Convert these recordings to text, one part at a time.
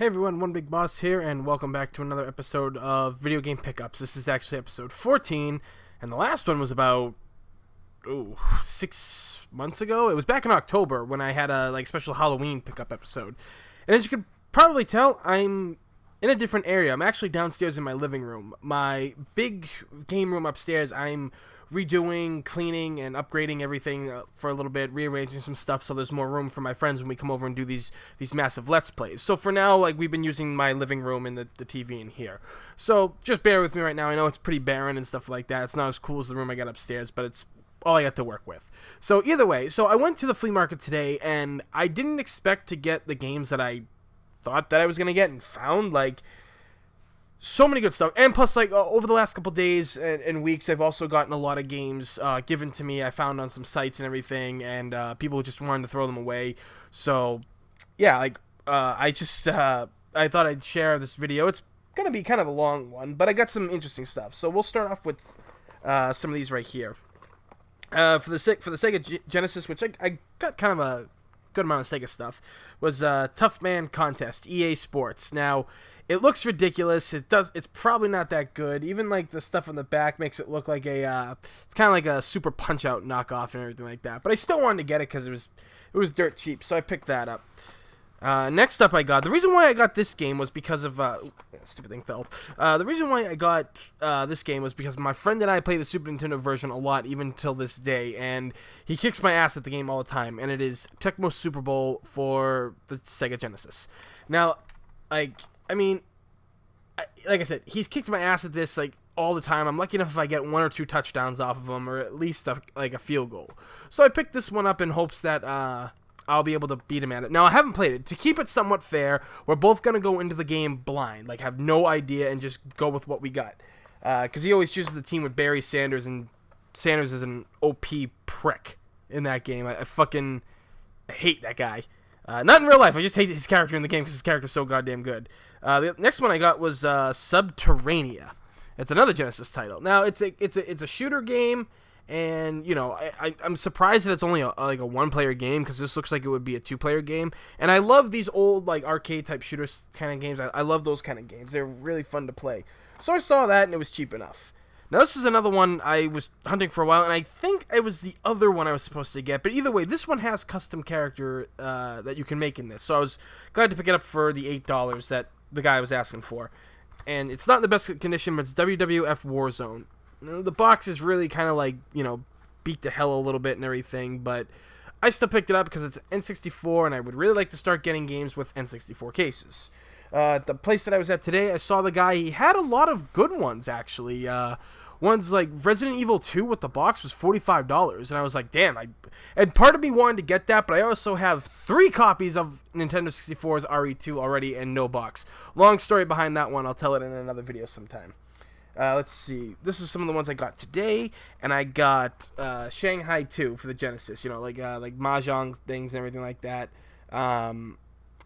Hey everyone, One Big Boss here, and welcome back to another episode of Video Game Pickups. This is actually episode 14, and the last one was about 6 months ago. It was back in October when I had a special Halloween pickup episode. And as you could probably tell, I'm in a different area. I'm actually downstairs in my living room. My big game room upstairs, I'm redoing, cleaning, and upgrading everything for a little bit, rearranging some stuff so there's more room for my friends when we come over and do these massive Let's Plays. So for now, we've been using my living room and the TV in here. So just bear with me right now. I know it's pretty barren and stuff like that. It's not as cool as the room I got upstairs, but it's all I got to work with. So either way, I went to the flea market today, and I didn't expect to get the games that I thought that I was going to get and found. So many good stuff, and plus, over the last couple days and weeks, I've also gotten a lot of games given to me. I found on some sites and everything, and people just wanted to throw them away. So, yeah, I thought I'd share this video. It's gonna be kind of a long one, but I got some interesting stuff. So we'll start off with some of these right here. For the Sega Genesis, which I got kind of a good amount of Sega stuff, was Tough Man Contest, EA Sports. Now, it looks ridiculous. It's probably not that good. Even the stuff on the back makes it look like it's kind of like a Super Punch-Out knockoff and everything like that. But I still wanted to get it because it was dirt cheap, so I picked that up. Next up, the reason why I got this game was because of stupid thing fell. The reason why I got this game was because my friend and I play the Super Nintendo version a lot, even till this day, and he kicks my ass at the game all the time. And it is Tecmo Super Bowl for the Sega Genesis. Now, like I said, he's kicked my ass at this all the time. I'm lucky enough if I get 1 or 2 touchdowns off of him, or at least a field goal. So I picked this one up in hopes that I'll be able to beat him at it. Now, I haven't played it. To keep it somewhat fair, we're both going to go into the game blind, have no idea, and just go with what we got. Because he always chooses the team with Barry Sanders, and Sanders is an OP prick in that game. I fucking hate that guy. Not in real life. I just hate his character in the game because his character's so goddamn good. The next one I got was Subterranea. It's another Genesis title. Now, it's a shooter game. And, I'm surprised that it's only a one-player game, because this looks like it would be a 2-player game. And I love these old, arcade-type shooter kind of games. I love those kind of games. They're really fun to play. So I saw that, and it was cheap enough. Now, this is another one I was hunting for a while, and I think it was the other one I was supposed to get. But either way, this one has custom character that you can make in this. So I was glad to pick it up for the $8 that the guy was asking for. And it's not in the best condition, but it's WWF Warzone. The box is really kind of beat to hell a little bit and everything, but I still picked it up because it's N64, and I would really like to start getting games with N64 cases. The place that I was at today, I saw the guy. He had a lot of good ones, actually. Ones like Resident Evil 2 with the box was $45, and I was like, damn. And part of me wanted to get that, but I also have 3 copies of Nintendo 64's RE2 already and no box. Long story behind that one. I'll tell it in another video sometime. Let's see. This is some of the ones I got today, and I got Shanghai 2 for the Genesis. Like mahjong things and everything like that. I'm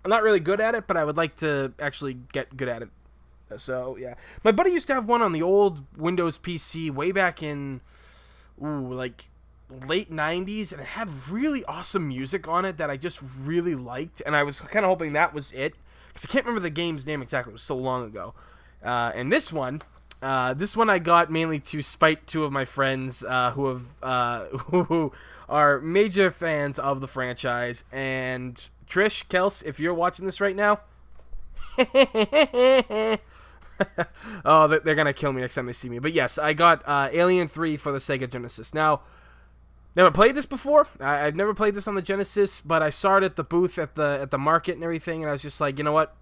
not really good at it, but I would like to actually get good at it. So yeah, my buddy used to have one on the old Windows PC way back in late 90s, and it had really awesome music on it that I just really liked, and I was kind of hoping that was it, because I can't remember the game's name exactly. It was so long ago. And this one I got mainly to spite 2 of my friends who are major fans of the franchise. And Trish, Kels, if you're watching this right now, oh, they're gonna kill me next time they see me. But yes, I got Alien 3 for the Sega Genesis. Now, never played this before. I've never played this on the Genesis, but I saw it at the booth at the market and everything, and I was just like, you know what?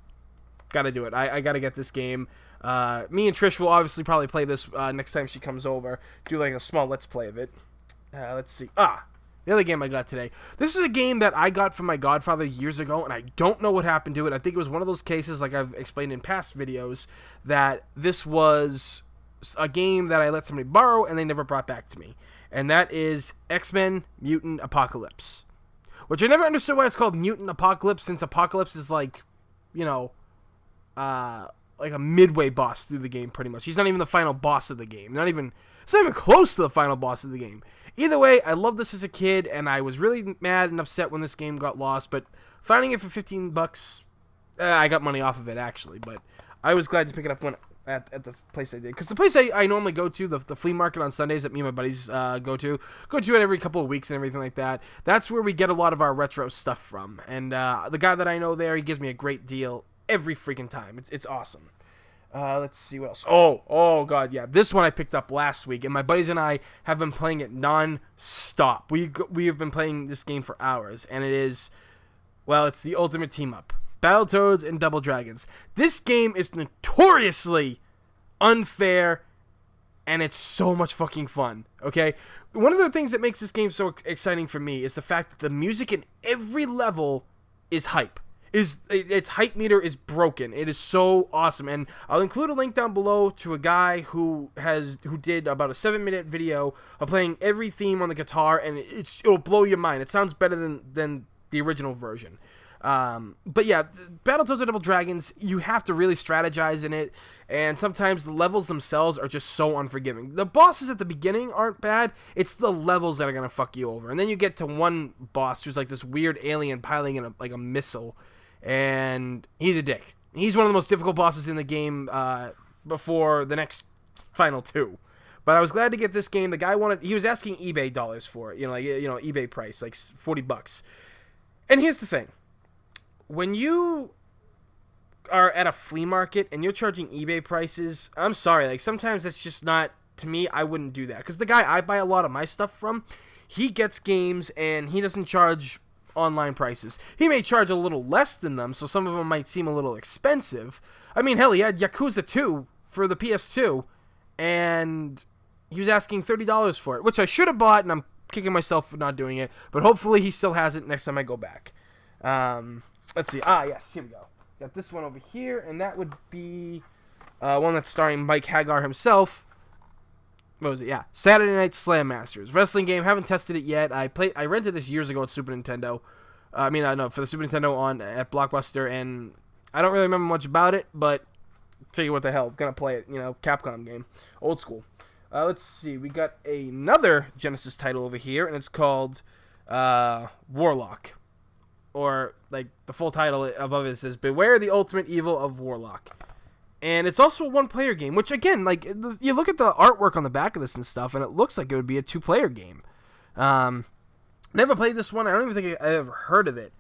Gotta do it. I gotta get this game. Me and Trish will obviously probably play this next time she comes over. Do a small Let's Play of it. Let's see. The other game I got today. This is a game that I got from my godfather years ago, and I don't know what happened to it. I think it was one of those cases, like I've explained in past videos, that this was a game that I let somebody borrow and they never brought back to me. And that is XMen Mutant Apocalypse. Which I never understood why it's called Mutant Apocalypse, since Apocalypse is like a midway boss through the game, pretty much. He's not even the final boss of the game. It's not even close to the final boss of the game. Either way, I loved this as a kid, and I was really mad and upset when this game got lost, but finding it for $15 I got money off of it, actually, but I was glad to pick it up when at the place I did. Because the place I normally go to, the flea market on Sundays that me and my buddies go to it every couple of weeks and everything like that. That's where we get a lot of our retro stuff from. And the guy that I know there, he gives me a great deal every freaking time. It's awesome. Let's see what else. Oh god, yeah. This one I picked up last week, and my buddies and I have been playing it non-stop. We have been playing this game for hours, and it is, well, it's the ultimate team-up. Battletoads and Double Dragons. This game is notoriously unfair, and it's so much fucking fun, okay? One of the things that makes this game so exciting for me is the fact that the music in every level is hype. Its hype meter is broken. It is so awesome, and I'll include a link down below to a guy who did about a 7-minute video of playing every theme on the guitar, and it'll blow your mind. It sounds better than the original version. But yeah, Battletoads and Double Dragons, you have to really strategize in it, and sometimes the levels themselves are just so unforgiving. The bosses at the beginning aren't bad, it's the levels that are gonna fuck you over. And then you get to one boss who's like this weird alien piloting in a missile, and he's a dick. He's one of the most difficult bosses in the game, before the next final two. But I was glad to get this game. The guy he was asking eBay dollars for it, eBay price, like $40. And here's the thing. When you are at a flea market and you're charging eBay prices, I'm sorry, like sometimes that's just not, to me, I wouldn't do that. Because the guy I buy a lot of my stuff from, he gets games and he doesn't charge online prices. He may charge a little less than them, so some of them might seem a little expensive. I mean, hell, he had Yakuza 2 for the PS2, and he was asking $30 for it, which I should have bought, and I'm kicking myself for not doing it, but hopefully he still has it next time I go back. Let's see. Yes, here we go. Got this one over here, and that would be one that's starring Mike Hagar himself. What was it? Yeah, Saturday Night Slam Masters. Wrestling game. Haven't tested it yet. I rented this years ago at Super Nintendo. For the Super Nintendo at Blockbuster, and I don't really remember much about it, but figure what the hell. Gonna play it, Capcom game. Old school. Let's see. We got another Genesis title over here, and it's called Warlock. Or, like, the full title above it says, Beware the Ultimate Evil of Warlock. And it's also a one-player game, which, again, like, you look at the artwork on the back of this and stuff, and it looks like it would be a two-player game. Never played this one. I don't even think I ever heard of it,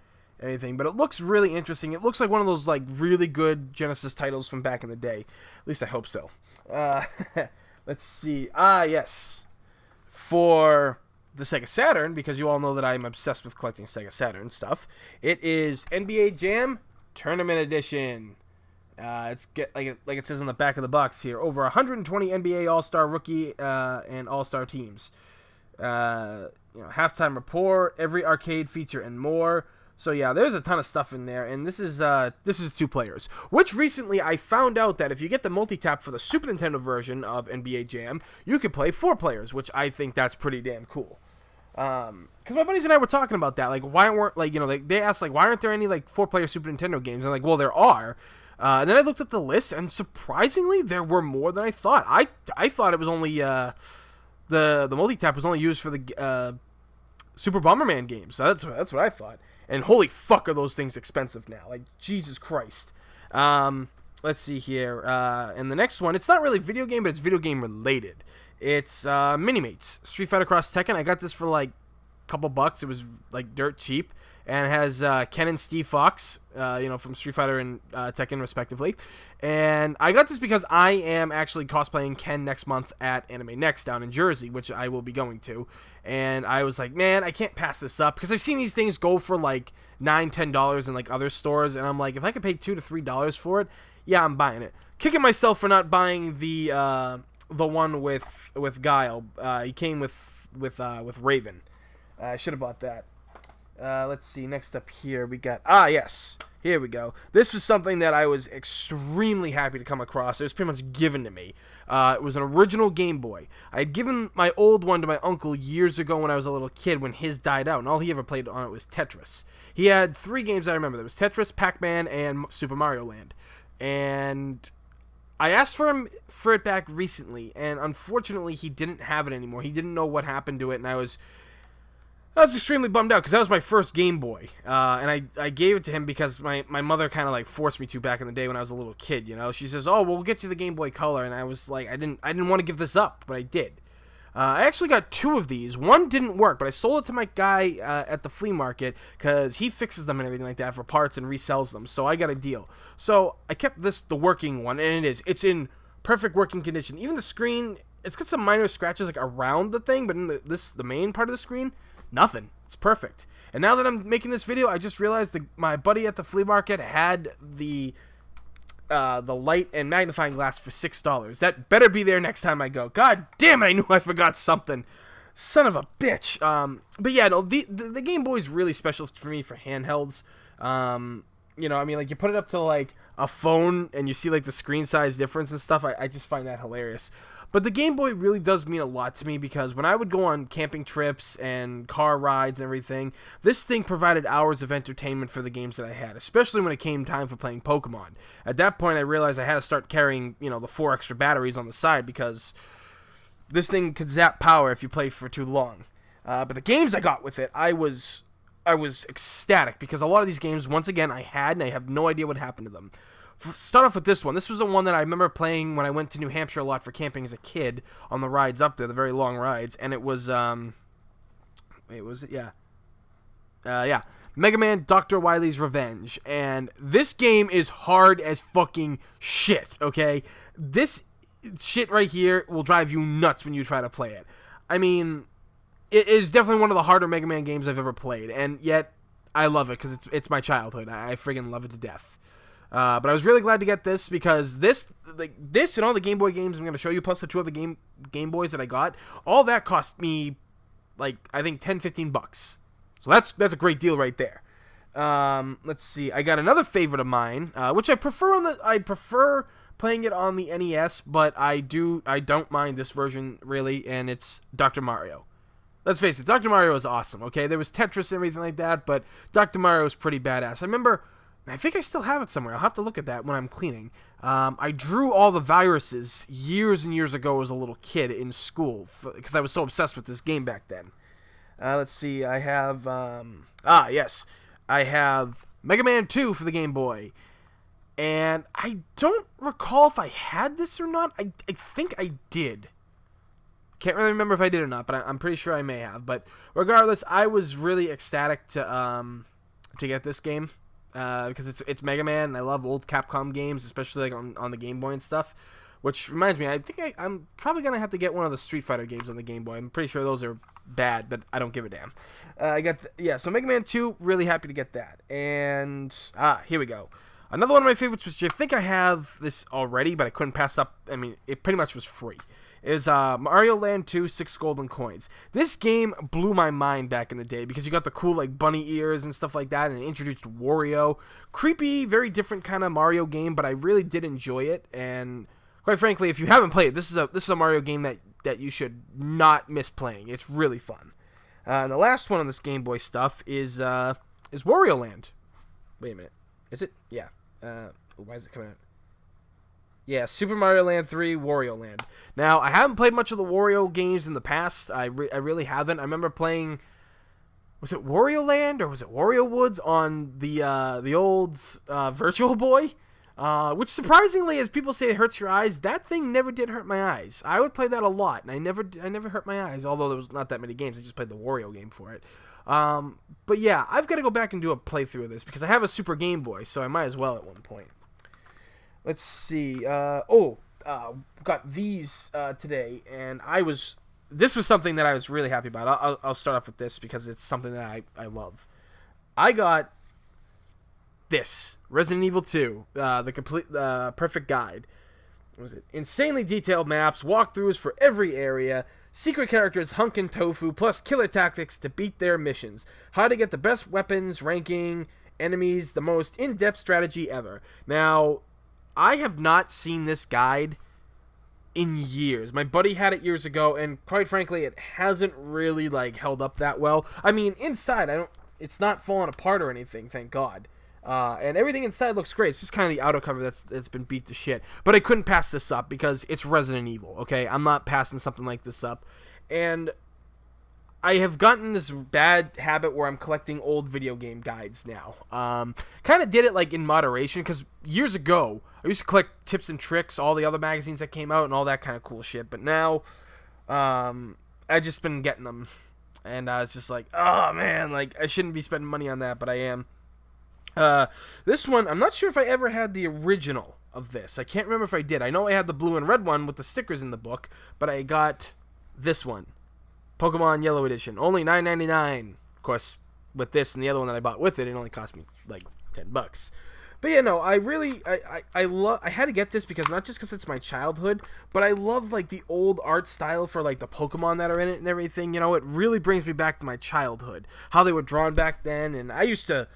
anything, but it looks really interesting. It looks like one of those, like, really good Genesis titles from back in the day. At least I hope so. Let's see. Yes. For the Sega Saturn, because you all know that I'm obsessed with collecting Sega Saturn stuff, it is NBA Jam Tournament Edition. Like it says on the back of the box here, over 120 NBA All-Star rookie and All-Star teams. Halftime report, every arcade feature, and more. So yeah, there's a ton of stuff in there, and this is 2 players. Which recently I found out that if you get the multi-tap for the Super Nintendo version of NBA Jam, you could play 4 players, which I think that's pretty damn cool. Because my buddies and I were talking about that, like they asked like why aren't there any like 4-player Super Nintendo games? And I'm like, well, there are. And then I looked up the list, and surprisingly, there were more than I thought. I thought it was only the multi-tap was only used for the Super Bomberman games. So that's what I thought. And holy fuck, are those things expensive now? Like, Jesus Christ. Let's see here. And the next one, it's not really video game, but it's video game related. It's Minimates, Street Fighter Cross Tekken. I got this for like a couple bucks. It was like dirt cheap. And it has Ken and Steve Fox, from Street Fighter and Tekken, respectively. And I got this because I am actually cosplaying Ken next month at Anime Next down in Jersey, which I will be going to. And I was like, man, I can't pass this up, because I've seen these things go for like $9, $10 in like other stores, and I'm like, if I could pay $2 to $3 for it, yeah, I'm buying it. Kicking myself for not buying the one with Guile. He came with Raven. I should have bought that. Let's see, next up here we got, yes, here we go. This was something that I was extremely happy to come across. It was pretty much given to me. It was an original Game Boy. I had given my old one to my uncle years ago when I was a little kid, when his died out, and all he ever played on it was Tetris. He had 3 games I remember. There was Tetris, Pac-Man, and Super Mario Land. And I asked for it back recently, and unfortunately he didn't have it anymore. He didn't know what happened to it, and I was I was extremely bummed out because that was my first Game Boy, and I gave it to him because my mother kind of like forced me to back in the day when I was a little kid. You know, she says, "Oh, we'll get you the Game Boy Color," and I was like, I didn't want to give this up, but I did. I actually got 2 of these. One didn't work, but I sold it to my guy at the flea market because he fixes them and everything like that for parts and resells them. So I got a deal. So I kept the working one, and it's in perfect working condition. Even the screen, it's got some minor scratches like around the thing, but in the main part of the screen, nothing. It's perfect. And now that I'm making this video, I just realized my buddy at the flea market had the light and magnifying glass for $6. That better be there next time I go. God damn it, I knew I forgot something. Son of a bitch. But yeah, no, the Game Boy is really special for me for handhelds. You know, I mean, like, you put it up to, like, a phone and you see, like, the screen size difference and stuff. I just find that hilarious. But the Game Boy really does mean a lot to me because when I would go on camping trips and car rides and everything, this thing provided hours of entertainment for the games that I had, especially when it came time for playing Pokemon. At that point, I realized I had to start carrying, you know, the 4 extra batteries on the side because this thing could zap power if you play for too long. But the games I got with it, I was ecstatic because a lot of these games, once again, I had and I have no idea what happened to them. Start off with this one. This was the one that I remember playing when I went to New Hampshire a lot for camping as a kid on the rides up there, the very long rides, and it was Megaman Dr. Wily's Revenge. And this game is hard as fucking shit, okay? This shit right here will drive you nuts when you try to play it. I mean, it is definitely one of the harder Mega Man games I've ever played, and yet I love it because it's my childhood. I friggin' love it to death. But I was really glad to get this because this and all the Game Boy games I'm going to show you, plus the 2 other Game Boys that I got, all that cost me, like, I think $10-15. So that's a great deal right there. Let's see. I got another favorite of mine, which I prefer playing it on the NES, but I don't mind this version really, and it's Dr. Mario. Let's face it, Dr. Mario is awesome. Okay, there was Tetris and everything like that, but Dr. Mario is pretty badass. I remember. I think I still have it somewhere. I'll have to look at that when I'm cleaning. I drew all the viruses years and years ago as a little kid in school because I was so obsessed with this game back then. Let's see. I have... yes. I have Mega Man 2 for the Game Boy. And I don't recall if I had this or not. I think I did. Can't really remember if I did or not, but I'm pretty sure I may have. But regardless, I was really ecstatic to get this game. Because it's Mega Man, and I love old Capcom games, especially like on the Game Boy and stuff. Which reminds me, I think I'm probably gonna have to get one of the Street Fighter games on the Game Boy. I'm pretty sure those are bad, but I don't give a damn. So Mega Man 2, really happy to get that. And here we go. Another one of my favorites, which I think I have this already, but I couldn't pass up. I mean, it pretty much was free. Is Mario Land 2, 6 Golden Coins. This game blew my mind back in the day because you got the cool like bunny ears and stuff like that, and it introduced Wario. Creepy, very different kind of Mario game, but I really did enjoy it. And quite frankly, if you haven't played it, this is a Mario game that you should not miss playing. It's really fun. And the last one on this Game Boy stuff is Wario Land. Wait a minute, is it? Yeah. Why is it coming out? Yeah, Super Mario Land 3, Wario Land. Now, I haven't played much of the Wario games in the past. I really haven't. I remember playing... Was it Wario Land or was it Wario Woods on the old Virtual Boy? Which, surprisingly, as people say it hurts your eyes, that thing never did hurt my eyes. I would play that a lot, and I never hurt my eyes, although there was not that many games. I just played the Wario game for it. But yeah, I've got to go back and do a playthrough of this because I have a Super Game Boy, so I might as well at one point. Let's see. Got these today, and this was something that I was really happy about. I'll start off with this because it's something that I love. I got this Resident Evil 2, the complete perfect guide. What was it? Insanely detailed maps, walkthroughs for every area, secret characters Hunk and Tofu, plus killer tactics to beat their missions. How to get the best weapons, ranking, enemies, the most in-depth strategy ever. Now, I have not seen this guide in years. My buddy had it years ago, and quite frankly, it hasn't really like held up that well. I mean, inside, it's not falling apart or anything, thank God. And everything inside looks great. It's just kind of the outer cover that's been beat to shit. But I couldn't pass this up because it's Resident Evil. Okay, I'm not passing something like this up. And I have gotten this bad habit where I'm collecting old video game guides now. Kind of did it like in moderation because years ago I used to collect tips and tricks, all the other magazines that came out, and all that kind of cool shit. But now, I just been getting them, and I was just like, oh man, like I shouldn't be spending money on that, but I am. This one, I'm not sure if I ever had the original of this. I can't remember if I did. I know I had the blue and red one with the stickers in the book, but I got this one. Pokemon Yellow Edition, only $9.99. Of course, with this and the other one that I bought with it, it only cost me like $10. But yeah, no, I really, I had to get this because not just because it's my childhood, but I love like the old art style for like the Pokemon that are in it and everything. You know, it really brings me back to my childhood, how they were drawn back then. And I used to,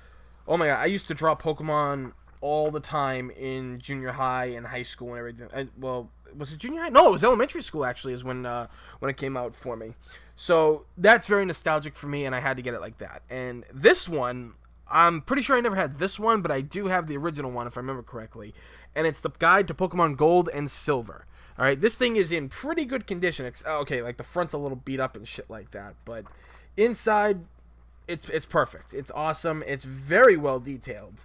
oh my god, I used to draw Pokemon all the time in junior high and high school and everything. Well, was it junior high? No, it was elementary school actually is when it came out for me. So that's very nostalgic for me, and I had to get it like that. And this one, I'm pretty sure I never had this one, but I do have the original one if I remember correctly. And it's the guide to Pokemon Gold and Silver. All right, this thing is in pretty good condition. Okay, like the front's a little beat up and shit like that, but inside, it's perfect. It's awesome. It's very well detailed.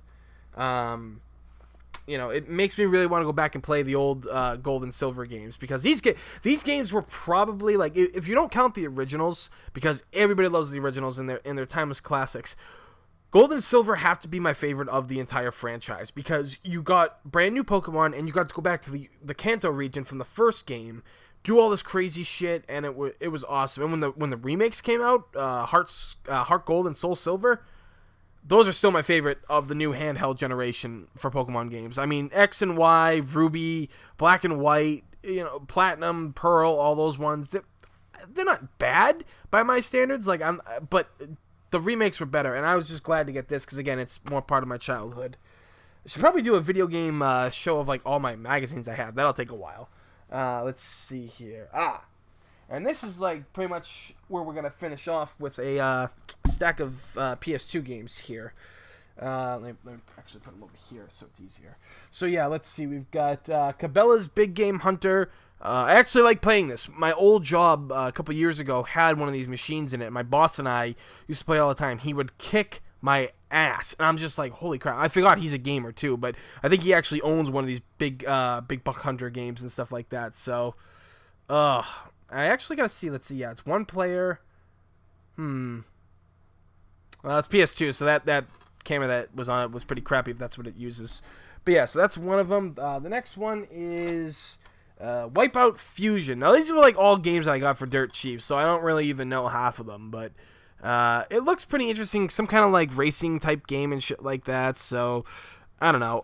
You know, it makes me really want to go back and play the old Gold and Silver games because these games were probably like, if you don't count the originals, because everybody loves the originals and they're timeless classics. Gold and Silver have to be my favorite of the entire franchise because you got brand new Pokemon and you got to go back to the Kanto region from the first game, do all this crazy shit, and it was awesome. And when the remakes came out, Heart Gold and Soul Silver, those are still my favorite of the new handheld generation for Pokemon games. I mean, X and Y, Ruby, Black and White, you know, Platinum, Pearl, all those ones. They're not bad by my standards. But the remakes were better, and I was just glad to get this because again, it's more part of my childhood. I should probably do a video game show of like all my magazines I have. That'll take a while. Let's see here. And this is like pretty much where we're gonna finish off with a stack of PS2 games here. Let me actually put them over here so it's easier. So yeah, let's see. We've got Cabela's Big Game Hunter. I actually like playing this. My old job a couple years ago had one of these machines in it. My boss and I used to play all the time. He would kick my ass, and I'm just like, holy crap! I forgot he's a gamer too, but I think he actually owns one of these big buck hunter games and stuff like that. So, I actually gotta see. Let's see. Yeah, it's one player. Well, it's PS2, so that camera that was on it was pretty crappy if that's what it uses. But yeah, so that's one of them. The next one is Wipeout Fusion. Now these were like all games that I got for dirt cheap, so I don't really even know half of them, but it looks pretty interesting. Some kind of like racing type game and shit like that. So I don't know.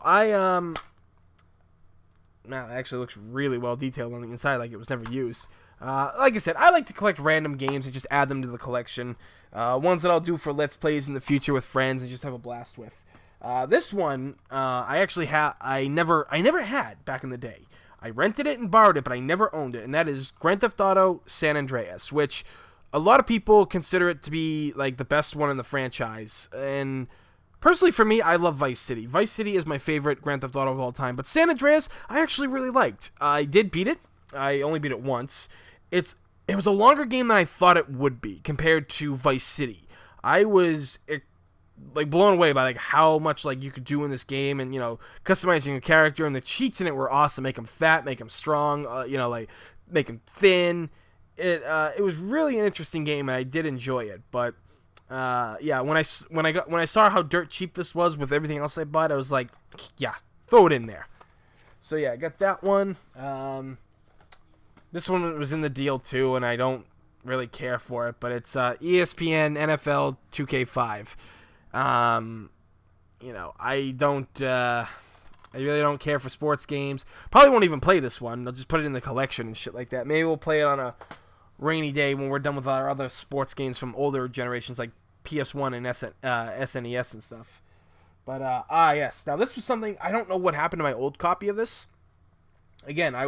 Now it actually looks really well detailed on the inside, like it was never used. Like I said, I like to collect random games and just add them to the collection. Ones that I'll do for Let's Plays in the future with friends and just have a blast with. This one, I never had back in the day. I rented it and borrowed it, but I never owned it, and that is Grand Theft Auto San Andreas, which a lot of people consider it to be like the best one in the franchise. And personally, for me, I love Vice City. Vice City is my favorite Grand Theft Auto of all time, but San Andreas, I actually really liked. I did beat it. I only beat it once. It was a longer game than I thought it would be compared to Vice City. I was like blown away by like how much like you could do in this game, and you know, customizing your character, and the cheats in it were awesome. Make him fat, make him strong, like make him thin. It was really an interesting game, and I did enjoy it. But yeah, when I saw how dirt cheap this was with everything else I bought, I was like, yeah, throw it in there. So yeah, I got that one. This one was in the deal too, and I don't really care for it, but it's ESPN NFL 2K5. I really don't care for sports games. Probably won't even play this one. I'll just put it in the collection and shit like that. Maybe we'll play it on a rainy day when we're done with our other sports games from older generations like PS1 and SNES and stuff. But yes. Now this was something, I don't know what happened to my old copy of this. Again, I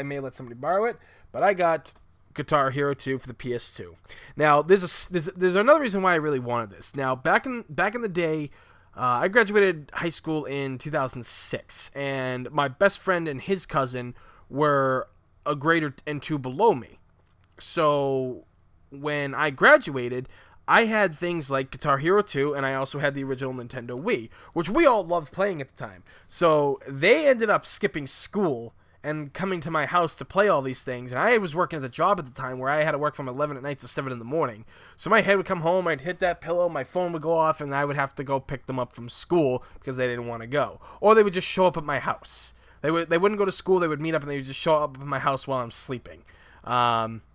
may let somebody borrow it, but I got Guitar Hero 2 for the PS2. Now, there's another reason why I really wanted this. Now, back in the day, I graduated high school in 2006, and my best friend and his cousin were a grade or two below me. So when I graduated, I had things like Guitar Hero 2, and I also had the original Nintendo Wii, which we all loved playing at the time. So they ended up skipping school and coming to my house to play all these things. And I was working at the job at the time where I had to work from 11 at night to 7 in the morning. So my head would come home, I'd hit that pillow, my phone would go off, and I would have to go pick them up from school because they didn't want to go. Or they would just show up at my house. They wouldn't go to school, they would meet up, and they would just show up at my house while I'm sleeping.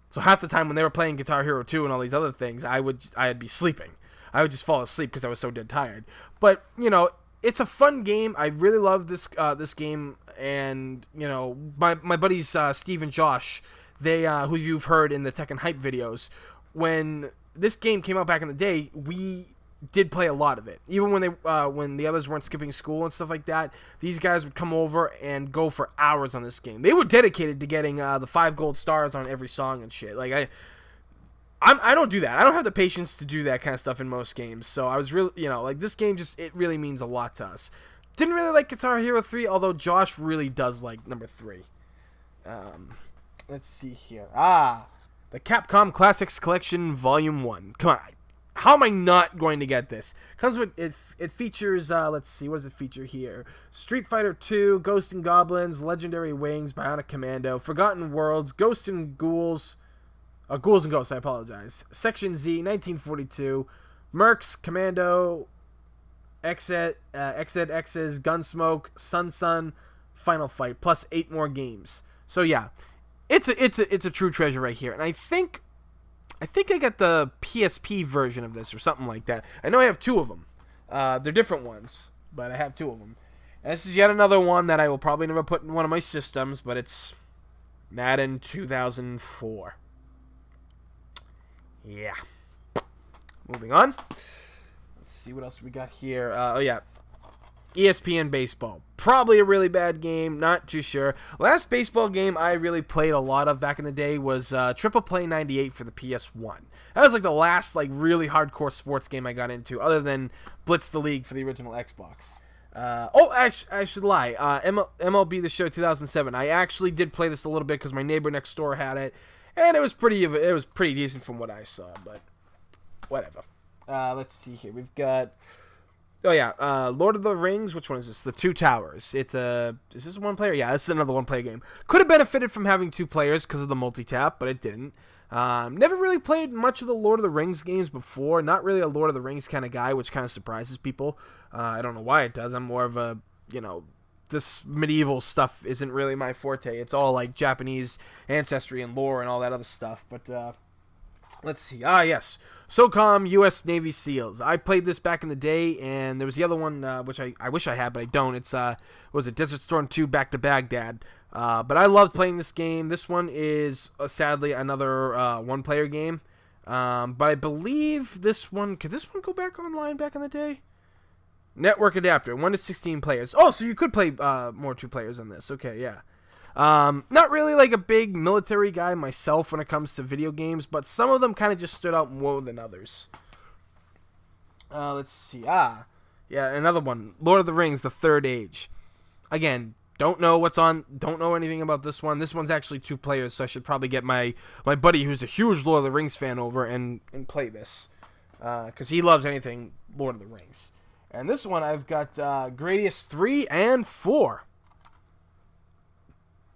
So half the time when they were playing Guitar Hero 2 and all these other things, I'd be sleeping. I would just fall asleep because I was so dead tired. But, you know, it's a fun game. I really love this game, and, you know, my buddies Steve and Josh, they who you've heard in the Tekken Hype videos, when this game came out back in the day, we did play a lot of it. Even when the others weren't skipping school and stuff like that, these guys would come over and go for hours on this game. They were dedicated to getting the 5 gold stars on every song and shit. Like I don't do that. I don't have the patience to do that kind of stuff in most games. So I was really, you know, like, this game just, it really means a lot to us. Didn't really like Guitar Hero 3, although Josh really does like number 3. Let's see here. The Capcom Classics Collection Volume 1. Come on. How am I not going to get this? Comes with it features let's see, what does it feature here? Street Fighter 2, Ghost and Goblins, Legendary Wings, Bionic Commando, Forgotten Worlds, Ghost and Ghouls, Ghouls and Ghosts, I apologize. Section Z, 1942, Mercs, Commando, XZX's, Gunsmoke, Sun, Final Fight, plus 8 more games. So yeah, it's a true treasure right here, and I think I got the PSP version of this or something like that. I know I have 2 of them. They're different ones, but I have 2 of them. And this is yet another one that I will probably never put in one of my systems, but it's Madden 2004. Yeah. Moving on. Let's see what else we got here. Oh yeah, ESPN Baseball. Probably a really bad game, not too sure. Last baseball game I really played a lot of back in the day was Triple Play 98 for the PS1. That was like the last like really hardcore sports game I got into, other than Blitz the League for the original Xbox. I should lie. MLB The Show 2007. I actually did play this a little bit because my neighbor next door had it, and it was pretty decent from what I saw, but whatever. Let's see here. We've got... Oh yeah, Lord of the Rings. Which one is this? The Two Towers. Is this one player? Yeah, this is another one player game. Could have benefited from having 2 players because of the multi-tap, but it didn't. Never really played much of the Lord of the Rings games before. Not really a Lord of the Rings kind of guy, which kind of surprises people. I don't know why it does. I'm more of a, you know, this medieval stuff isn't really my forte. It's all like Japanese ancestry and lore and all that other stuff. But let's see. Yes. SOCOM U.S. Navy SEALs. I played this back in the day, and there was the other one, which I wish I had, but I don't. It's, was it Desert Storm 2 Back to Baghdad? But I loved playing this game. This one is, sadly, another one-player game. But I believe this one... Could this one go back online back in the day? Network adapter, 1 to 16 players. Oh, so you could play more 2 players on this. Okay, yeah. Not really like a big military guy myself when it comes to video games, but some of them kind of just stood out more than others. Let's see. Yeah, another one. Lord of the Rings, The Third Age. Again, don't know anything about this one. This one's actually 2 players, so I should probably get my buddy who's a huge Lord of the Rings fan over and play this. Because he loves anything Lord of the Rings. And this one I've got Gradius 3 and 4.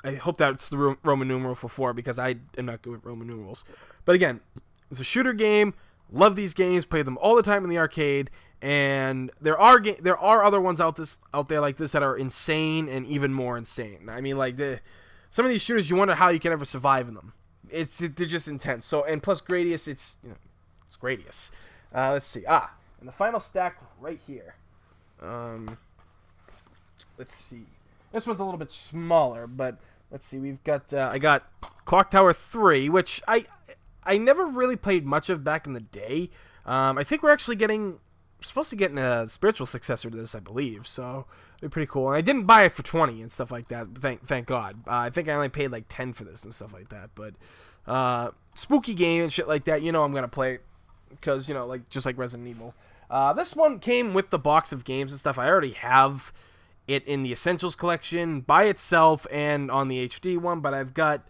I hope that's the Roman numeral for 4, because I am not good with Roman numerals. But again, it's a shooter game. Love these games. Play them all the time in the arcade. And there are other ones out there like this that are insane and even more insane. I mean, like some of these shooters, you wonder how you can ever survive in them. They're just intense. So, and plus Gradius, it's Gradius. Let's see. And the final stack right here. Let's see. This one's a little bit smaller, but let's see. We've got I got Clock Tower 3, which I never really played much of back in the day. I think we're actually supposed to get a spiritual successor to this, I believe. So it'd be pretty cool. And I didn't buy it for 20 and stuff like that. Thank God. I think I only paid like 10 for this and stuff like that. But spooky game and shit like that. You know I'm gonna play it because just like Resident Evil. This one came with the box of games and stuff. I already have it in the Essentials collection by itself and on the HD one, but I've got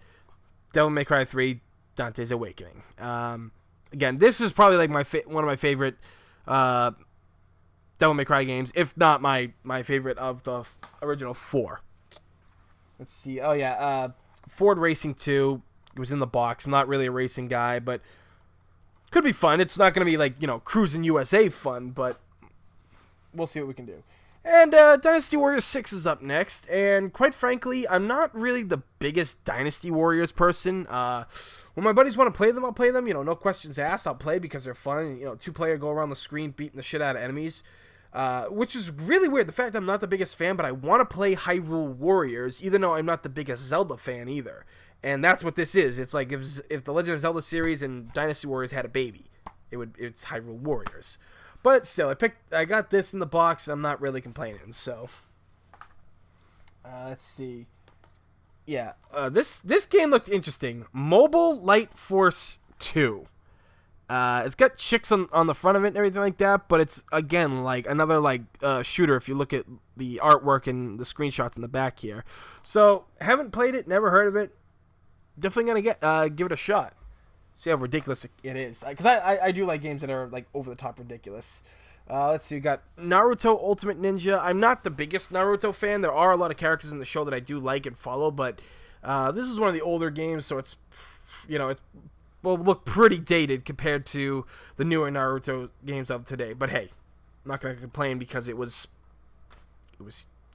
Devil May Cry 3, Dante's Awakening. again, this is probably like one of my favorite Devil May Cry games, if not my favorite of the original 4. Let's see. Oh yeah, Ford Racing 2. It was in the box. I'm not really a racing guy, but could be fun. It's not going to be like, Cruising USA fun, but we'll see what we can do. And Dynasty Warriors 6 is up next, and quite frankly, I'm not really the biggest Dynasty Warriors person. When my buddies want to play them, I'll play them. No questions asked. I'll play because they're fun. 2-player go around the screen beating the shit out of enemies, which is really weird. The fact I'm not the biggest fan, but I want to play Hyrule Warriors, even though I'm not the biggest Zelda fan either. And that's what this is. It's like if the Legend of Zelda series and Dynasty Warriors had a baby, it's Hyrule Warriors. But still, I got this in the box, and I'm not really complaining. So, let's see. Yeah, this game looked interesting. Mobile Light Force 2. It's got chicks on the front of it and everything like that, but it's, again, like another shooter if you look at the artwork and the screenshots in the back here. So, haven't played it, never heard of it. Definitely gonna give it a shot. See how ridiculous it is. Because I do like games that are like over the top ridiculous. Let's see, we got Naruto Ultimate Ninja. I'm not the biggest Naruto fan. There are a lot of characters in the show that I do like and follow, but this is one of the older games, so it will look pretty dated compared to the newer Naruto games of today. But hey, I'm not gonna complain because it was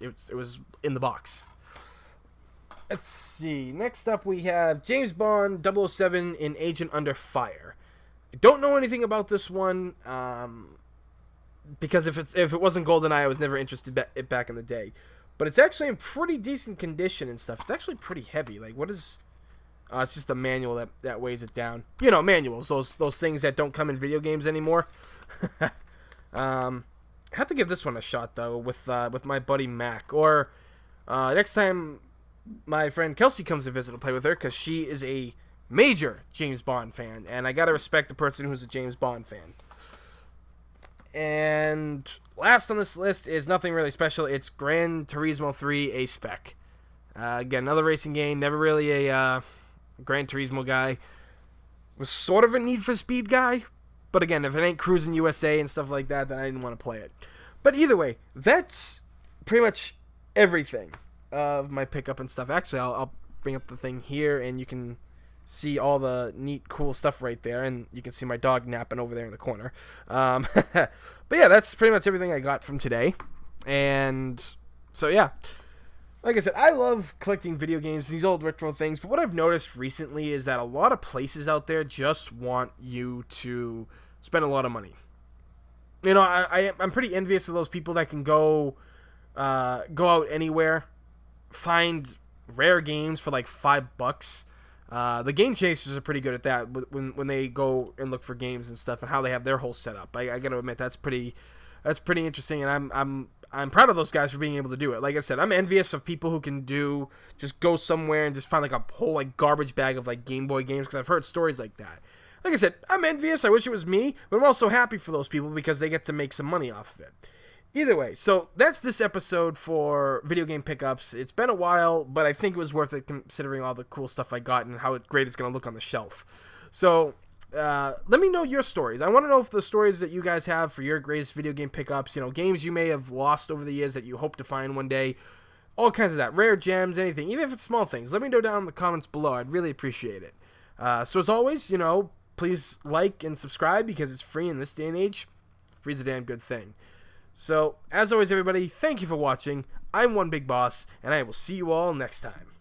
in the box. Let's see. Next up, we have James Bond 007 in Agent Under Fire. I don't know anything about this one because if it wasn't GoldenEye, I was never interested back in the day. But it's actually in pretty decent condition and stuff. It's actually pretty heavy. Like, what is? It's just a manual that weighs it down. Manuals. Those things that don't come in video games anymore. I have to give this one a shot though with my buddy Mac. Or next time my friend Kelsey comes to visit to play with her, because she is a major James Bond fan, and I gotta respect the person who's a James Bond fan. And last on this list is nothing really special. It's Gran Turismo 3 A-Spec. Again, another racing game. Never really a Gran Turismo guy. Was sort of a Need for Speed guy, but again, if it ain't Cruising USA and stuff like that, then I didn't want to play it. But either way, that's pretty much everything of my pickup and stuff. Actually, I'll bring up the thing here, and you can see all the neat, cool stuff right there, and you can see my dog napping over there in the corner. But yeah, that's pretty much everything I got from today. And so yeah, like I said, I love collecting video games, these old retro things, but what I've noticed recently is that a lot of places out there just want you to spend a lot of money. I'm pretty envious of those people that can go out anywhere, find rare games for like $5. The Game Chasers are pretty good at that when they go and look for games and stuff and how they have their whole setup. I got to admit that's pretty interesting, and I'm proud of those guys for being able to do it. Like I said, I'm envious of people who can just go somewhere and just find like a whole like garbage bag of like Game Boy games, because I've heard stories like that. Like I said, I'm envious. I wish it was me, but I'm also happy for those people because they get to make some money off of it. Either way, so that's this episode for Video Game Pickups. It's been a while, but I think it was worth it considering all the cool stuff I got and how great it's going to look on the shelf. So, let me know your stories. I want to know if the stories that you guys have for your greatest video game pickups, games you may have lost over the years that you hope to find one day, all kinds of that, rare gems, anything, even if it's small things. Let me know down in the comments below. I'd really appreciate it. So as always, please like and subscribe because it's free in this day and age. Free's a damn good thing. So, as always, everybody, thank you for watching. I'm One Big Boss, and I will see you all next time.